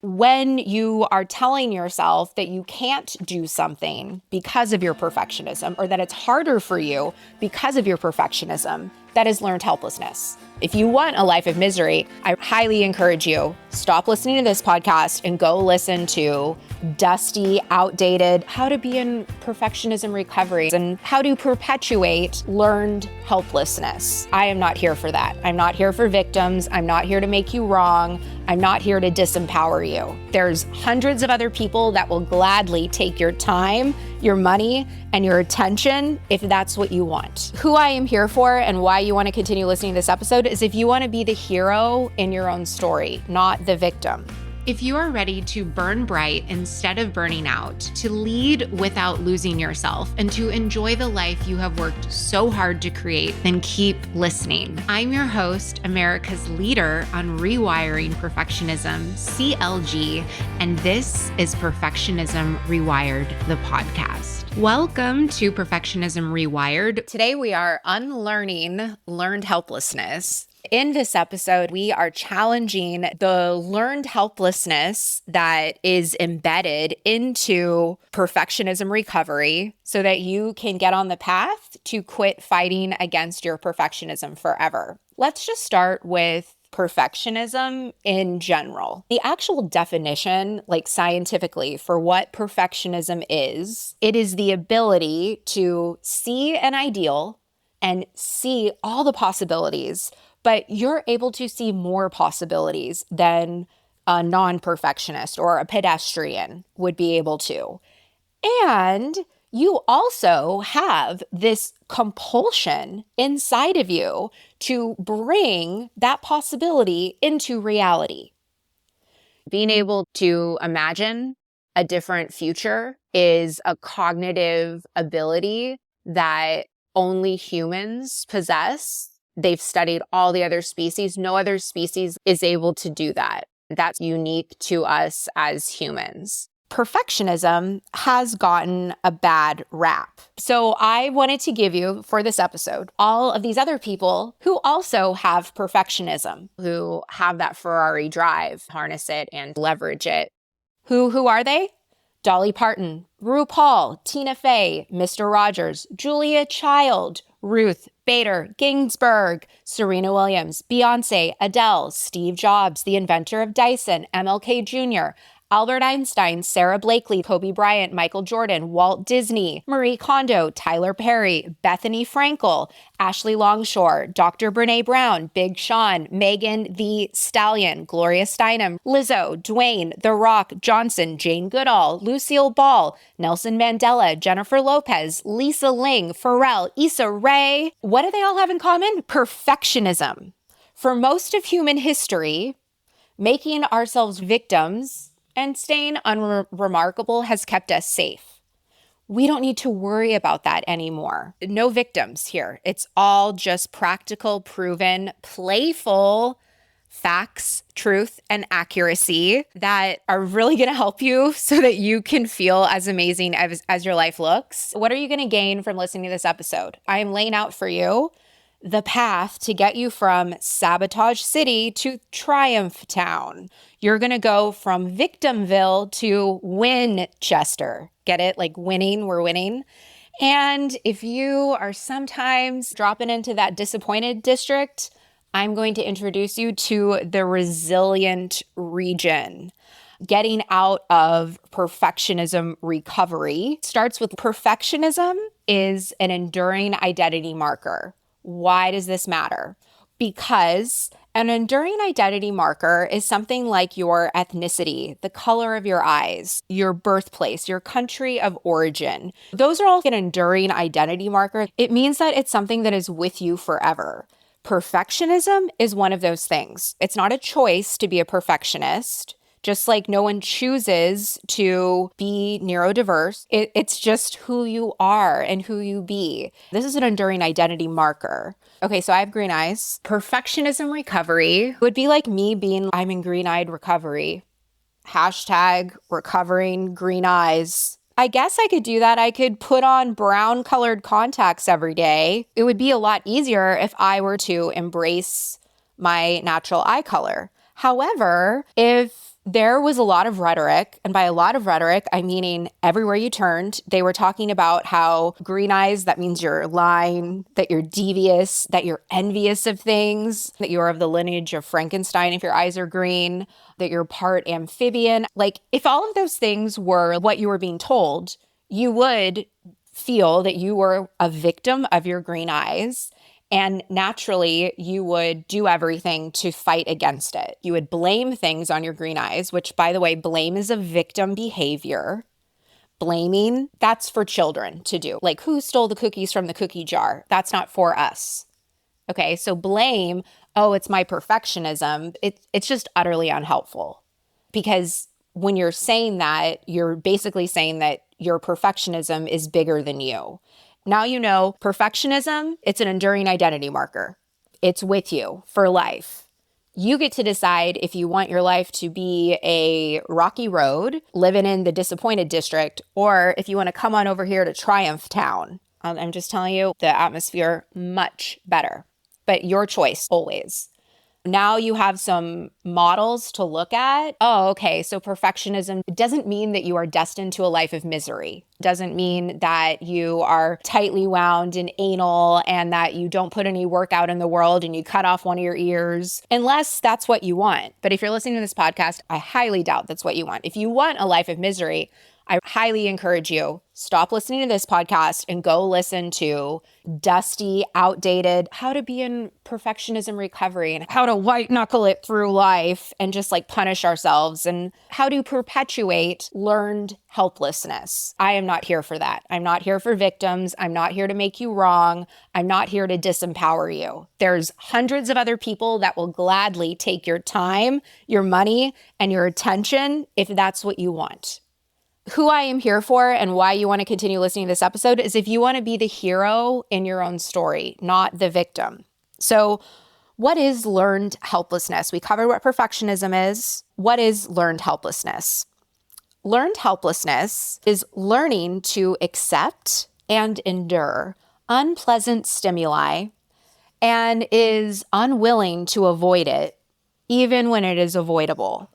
When you are telling yourself that you can't do something because of your perfectionism, or that it's harder for you because of your perfectionism, that is learned helplessness. If you want a life of misery, I highly encourage you, stop listening to this podcast and go listen to dusty, outdated, how to be in perfectionism recovery and how to perpetuate learned helplessness. I am not here for that. I'm not here for victims. I'm not here to make you wrong. I'm not here to disempower you. There's hundreds of other people that will gladly take your time, your money, and your attention if that's what you want. Who I am here for and why you want to continue listening to this episode is if you want to be the hero in your own story, not the victim. If you are ready to burn bright instead of burning out, to lead without losing yourself, and to enjoy the life you have worked so hard to create, then keep listening. I'm your host, America's leader on rewiring perfectionism, CLG, and this is Perfectionism Rewired, the podcast. Welcome to Perfectionism Rewired. Today we are unlearning learned helplessness. In this episode, we are challenging the learned helplessness that is embedded into perfectionism recovery so that you can get on the path to quit fighting against your perfectionism forever. Let's just start with perfectionism in general. The actual definition, scientifically, for what perfectionism is, it is the ability to see an ideal and see all the possibilities, but you're able to see more possibilities than a non-perfectionist or a pedestrian would be able to. And you also have this compulsion inside of you to bring that possibility into reality. Being able to imagine a different future is a cognitive ability that only humans possess. They've studied all the other species. No other species is able to do that. That's unique to us as humans. Perfectionism has gotten a bad rap. So I wanted to give you, for this episode, all of these other people who also have perfectionism, who have that Ferrari drive, harness it and leverage it. Who are they? Dolly Parton, RuPaul, Tina Fey, Mr. Rogers, Julia Child, Ruth Bader Ginsburg, Serena Williams, Beyonce, Adele, Steve Jobs, the inventor of Dyson, MLK Jr., Albert Einstein, Sara Blakely, Kobe Bryant, Michael Jordan, Walt Disney, Marie Kondo, Tyler Perry, Bethany Frankel, Ashley Longshore, Dr. Brene Brown, Big Sean, Megan Thee Stallion, Gloria Steinem, Lizzo, Dwayne, The Rock Johnson, Jane Goodall, Lucille Ball, Nelson Mandela, Jennifer Lopez, Lisa Ling, Pharrell, Issa Rae. What do they all have in common? Perfectionism. For most of human history, making ourselves victims and staying unremarkable has kept us safe. We don't need to worry about that anymore. No victims here. It's all just practical, proven, playful facts, truth, and accuracy that are really going to help you so that you can feel as amazing as your life looks. What are you going to gain from listening to this episode? I am laying out for you the path to get you from Sabotage City to Triumph Town. You're going to go from Victimville to Winchester. Get it? Like winning, we're winning. And if you are sometimes dropping into that disappointed district, I'm going to introduce you to the resilient region. Getting out of perfectionism recovery starts with perfectionism is an enduring identity marker. Why does this matter? Because an enduring identity marker is something like your ethnicity, the color of your eyes, your birthplace, your country of origin. Those are all an enduring identity marker. It means that it's something that is with you forever. Perfectionism is one of those things. It's not a choice to be a perfectionist. Just like no one chooses to be neurodiverse, it's just who you are and who you be. This is an enduring identity marker. Okay, so I have green eyes. Perfectionism recovery would be like me being, I'm in green-eyed recovery. Hashtag recovering green eyes. I guess I could do that. I could put on brown colored contacts every day. It would be a lot easier if I were to embrace my natural eye color. However, if there was a lot of rhetoric, and by a lot of rhetoric, I meaning everywhere you turned, they were talking about how green eyes, that means you're lying, that you're devious, that you're envious of things, that you're of the lineage of Frankenstein if your eyes are green, that you're part amphibian. Like, if all of those things were what you were being told, you would feel that you were a victim of your green eyes. And naturally, you would do everything to fight against it. You would blame things on your green eyes, which, by the way, blame is a victim behavior. Blaming, that's for children to do. Like, who stole the cookies from the cookie jar? That's not for us. Okay, so blame, oh, it's my perfectionism. It's just utterly unhelpful. Because when you're saying that, you're basically saying that your perfectionism is bigger than you. Now you know perfectionism, it's an enduring identity marker. It's with you for life. You get to decide if you want your life to be a rocky road, living in the disappointed district, or if you want to come on over here to Triumph Town. I'm just telling you, the atmosphere, much better. But your choice, always. Now you have some models to look at. Oh, okay. So perfectionism doesn't mean that you are destined to a life of misery. Doesn't mean that you are tightly wound and anal and that you don't put any work out in the world and you cut off one of your ears, unless that's what you want. But if you're listening to this podcast, I highly doubt that's what you want. If you want a life of misery, I highly encourage you, stop listening to this podcast and go listen to dusty, outdated, how to be in perfectionism recovery and how to white knuckle it through life and just like punish ourselves and how to perpetuate learned helplessness. I am not here for that. I'm not here for victims. I'm not here to make you wrong. I'm not here to disempower you. There's hundreds of other people that will gladly take your time, your money, and your attention if that's what you want. Who I am here for and why you want to continue listening to this episode is if you want to be the hero in your own story, not the victim. So what is learned helplessness? We covered what perfectionism is. What is learned helplessness? Learned helplessness is learning to accept and endure unpleasant stimuli and is unwilling to avoid it, even when it is avoidable.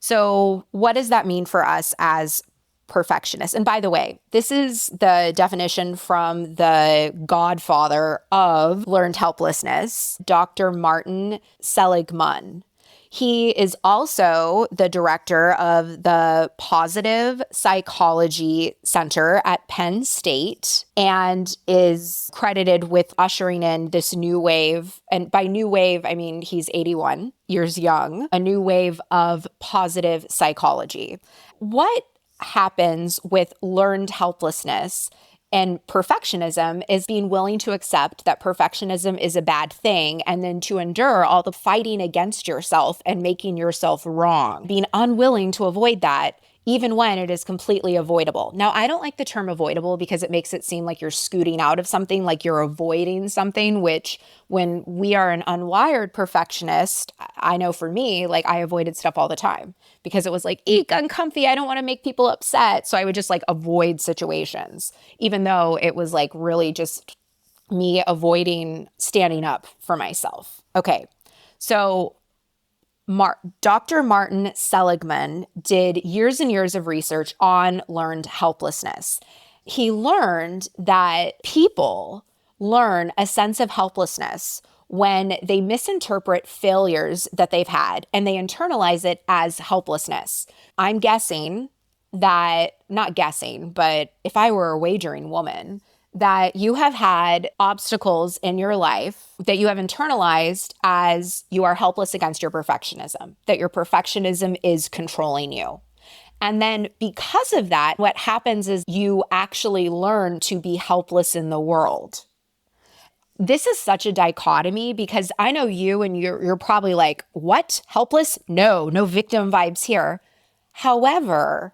So what does that mean for us as perfectionists? And by the way, this is the definition from the Godfather of learned helplessness, Dr. Martin Seligman. He is also the director of the Positive Psychology Center at Penn State and is credited with ushering in this new wave. And by new wave, I mean he's 81 years young, a new wave of positive psychology. What happens with learned helplessness and perfectionism is being willing to accept that perfectionism is a bad thing and then to endure all the fighting against yourself and making yourself wrong, being unwilling to avoid that even when it is completely avoidable. Now, I don't like the term avoidable because it makes it seem like you're scooting out of something, like you're avoiding something, which when we are an unwired perfectionist, I know for me, like I avoided stuff all the time because it was like, eek, uncomfy. I don't want to make people upset. So I would just like avoid situations, even though it was like really just me avoiding standing up for myself. Okay. So Dr. Martin Seligman did years and years of research on learned helplessness. He learned that people learn a sense of helplessness when they misinterpret failures that they've had and they internalize it as helplessness. I'm guessing that, not guessing, but if I were a wagering woman, that you have had obstacles in your life that you have internalized as you are helpless against your perfectionism, that your perfectionism is controlling you. And then because of that, what happens is you actually learn to be helpless in the world. This is such a dichotomy because I know you and you're probably like, what? Helpless? No victim vibes here. However,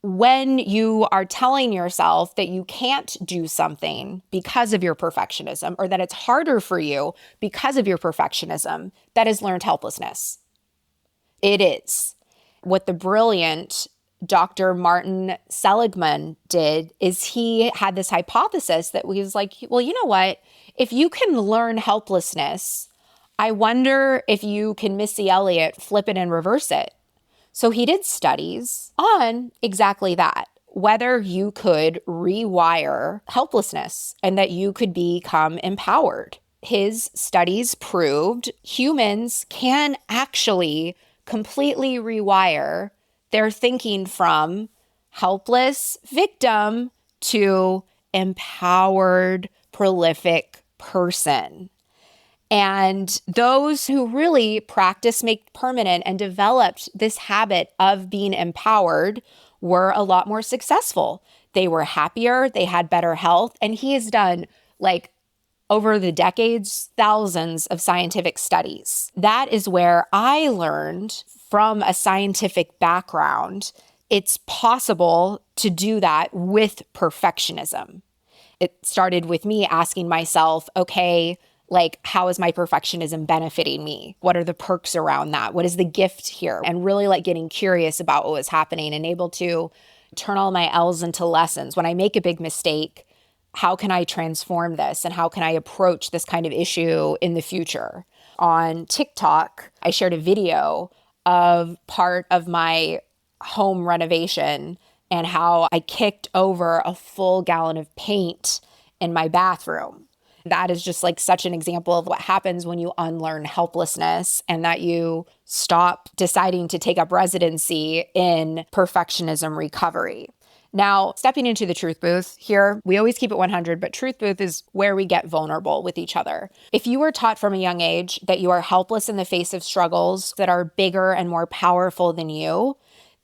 when you are telling yourself that you can't do something because of your perfectionism or that it's harder for you because of your perfectionism, that is learned helplessness. It is. What the brilliant Dr. Martin Seligman did is he had this hypothesis that he was like, well, you know what? If you can learn helplessness, I wonder if you can Missy Elliott flip it and reverse it. So he did studies on exactly that, whether you could rewire helplessness and that you could become empowered. His studies proved humans can actually completely rewire their thinking from helpless victim to empowered, prolific person. And those who really practice make permanent and developed this habit of being empowered were a lot more successful. They were happier, they had better health, and he has done over the decades, thousands of scientific studies. That is where I learned from a scientific background, it's possible to do that with perfectionism. It started with me asking myself, okay, how is my perfectionism benefiting me? What are the perks around that? What is the gift here? And really getting curious about what was happening and able to turn all my L's into lessons. When I make a big mistake, how can I transform this? And how can I approach this kind of issue in the future? On TikTok, I shared a video of part of my home renovation and how I kicked over a full gallon of paint in my bathroom. That is just such an example of what happens when you unlearn helplessness and that you stop deciding to take up residency in perfectionism recovery. Now, stepping into the truth booth here, we always keep it 100, but truth booth is where we get vulnerable with each other. If you were taught from a young age that you are helpless in the face of struggles that are bigger and more powerful than you,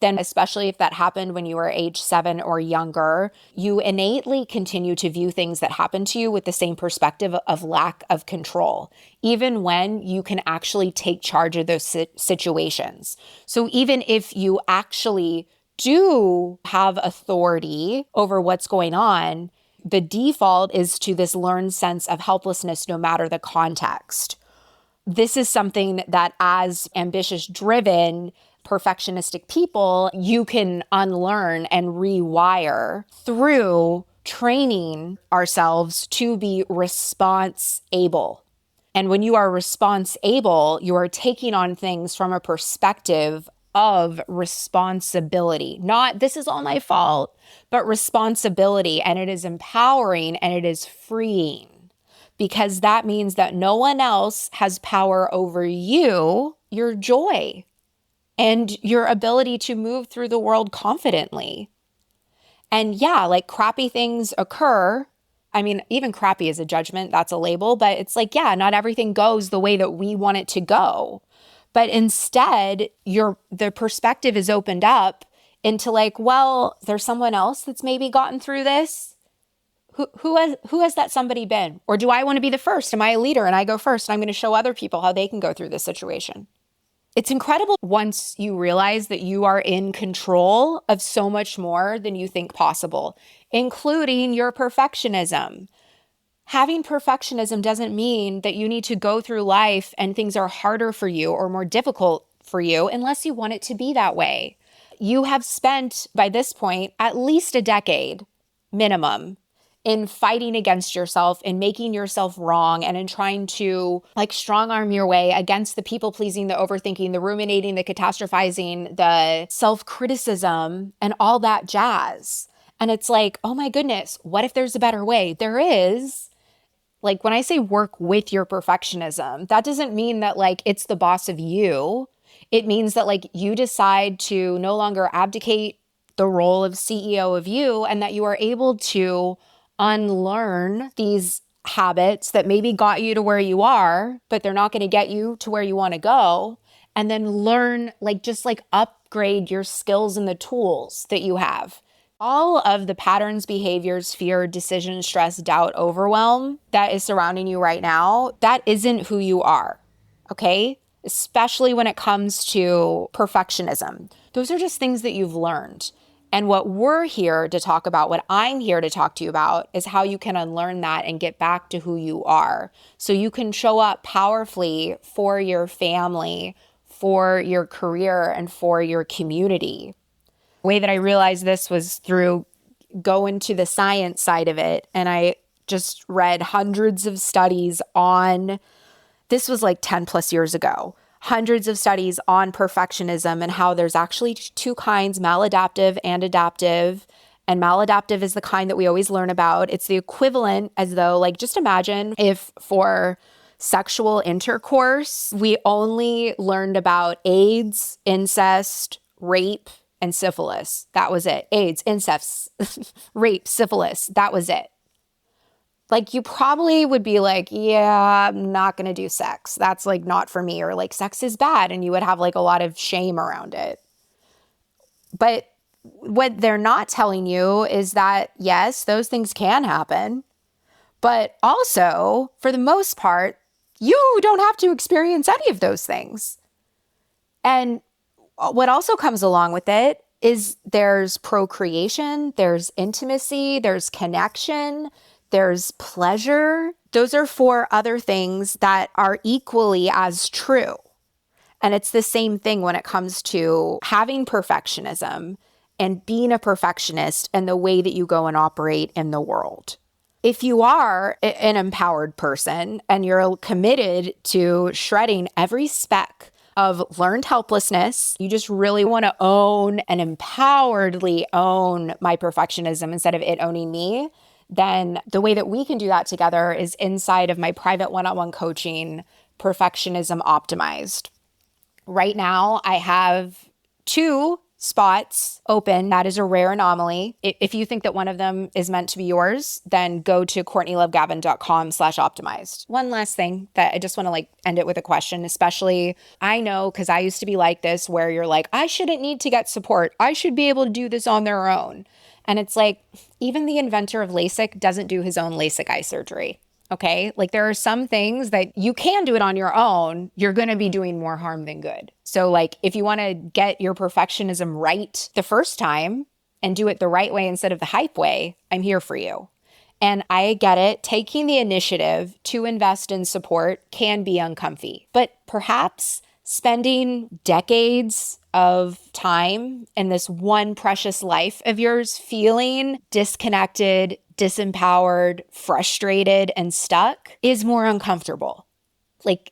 then especially if that happened when you were age 7 or younger, you innately continue to view things that happen to you with the same perspective of lack of control, even when you can actually take charge of those situations. So even if you actually do have authority over what's going on, the default is to this learned sense of helplessness no matter the context. This is something that as ambitious, driven, perfectionistic people, you can unlearn and rewire through training ourselves to be response able. And when you are response able, you are taking on things from a perspective of responsibility. Not, this is all my fault, but responsibility. And it is empowering and it is freeing because that means that no one else has power over you, your joy, and your ability to move through the world confidently. And yeah, crappy things occur. I mean, even crappy is a judgment, that's a label, but it's yeah, not everything goes the way that we want it to go. But instead, the perspective is opened up into well, there's someone else that's maybe gotten through this. Who has that somebody been? Or do I want to be the first? Am I a leader and I go first and I'm going to show other people how they can go through this situation? It's incredible once you realize that you are in control of so much more than you think possible, including your perfectionism. Having perfectionism doesn't mean that you need to go through life and things are harder for you or more difficult for you unless you want it to be that way. You have spent, by this point, at least a decade minimum in fighting against yourself, in making yourself wrong, and in trying to strong arm your way against the people pleasing, the overthinking, the ruminating, the catastrophizing, the self-criticism, and all that jazz. And it's oh my goodness, what if there's a better way? There is. When I say work with your perfectionism, that doesn't mean that it's the boss of you. It means that you decide to no longer abdicate the role of CEO of you and that you are able to unlearn these habits that maybe got you to where you are, but they're not going to get you to where you want to go. And then learn, upgrade your skills and the tools that you have. All of the patterns, behaviors, fear, decision, stress, doubt, overwhelm that is surrounding you right now, that isn't who you are, okay? Especially when it comes to perfectionism. Those are just things that you've learned. And what we're here to talk about, what I'm here to talk to you about, is how you can unlearn that and get back to who you are. So you can show up powerfully for your family, for your career, and for your community. The way that I realized this was through going to the science side of it. And I just read hundreds of studies on, this was 10 plus years ago, hundreds of studies on perfectionism and how there's actually two kinds, maladaptive and adaptive. And maladaptive is the kind that we always learn about. It's the equivalent as though, like, just imagine if for sexual intercourse, we only learned about AIDS, incest, rape, and syphilis. That was it. AIDS, incest, rape, syphilis. That was it. Like, you probably would be like, yeah, I'm not going to do sex. That's like not for me. Or like, sex is bad. And you would have like a lot of shame around it. But what they're not telling you is that, yes, those things can happen. But also, for the most part, you don't have to experience any of those things. And what also comes along with it is there's procreation, there's intimacy, there's connection, there's pleasure. Those are four other things that are equally as true. And it's the same thing when it comes to having perfectionism and being a perfectionist and the way that you go and operate in the world. If you are an empowered person and you're committed to shredding every speck of learned helplessness, you just really want to own and empoweredly own my perfectionism instead of it owning me, then the way that we can do that together is inside of my private one-on-one coaching, Perfectionism Optimized. Right now, I have 2 spots open. That is a rare anomaly. If you think that one of them is meant to be yours, then go to CourtneyLoveGavin.com/optimized. One last thing that I just want to end it with a question, especially I know because I used to be like this where you're like, I shouldn't need to get support. I should be able to do this on their own. And it's like, even the inventor of LASIK doesn't do his own LASIK eye surgery. Okay. There are some things that you can do it on your own. You're going to be doing more harm than good. So if you want to get your perfectionism right the first time and do it the right way instead of the hype way, I'm here for you. And I get it. Taking the initiative to invest in support can be uncomfy, but perhaps spending decades of time in this one precious life of yours feeling disconnected, disempowered, frustrated, and stuck is more uncomfortable.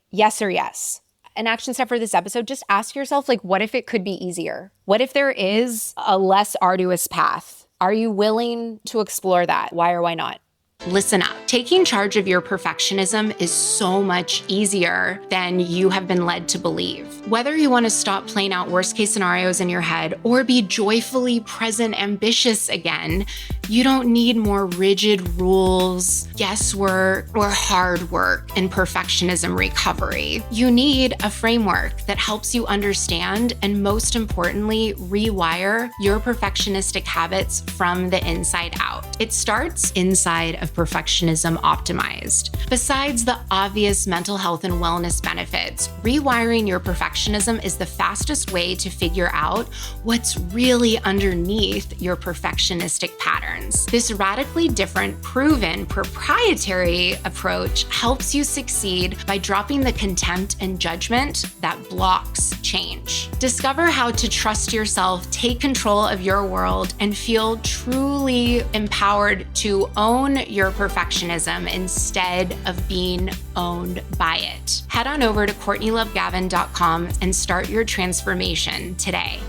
Yes or yes. An action step for this episode, just ask yourself, what if it could be easier? What if there is a less arduous path? Are you willing to explore that? Why or why not? Listen up. Taking charge of your perfectionism is so much easier than you have been led to believe. Whether you want to stop playing out worst case scenarios in your head or be joyfully present ambitious again, you don't need more rigid rules, guesswork, or hard work in perfectionism recovery. You need a framework that helps you understand and, most importantly, rewire your perfectionistic habits from the inside out. It starts inside of Perfectionism Optimized. Besides the obvious mental health and wellness benefits, rewiring your perfectionism is the fastest way to figure out what's really underneath your perfectionistic patterns. This radically different, proven, proprietary approach helps you succeed by dropping the contempt and judgment that blocks change. Discover how to trust yourself, take control of your world, and feel truly empowered to own your perfectionism instead of being owned by it. Head on over to CourtneyLoveGavin.com and start your transformation today.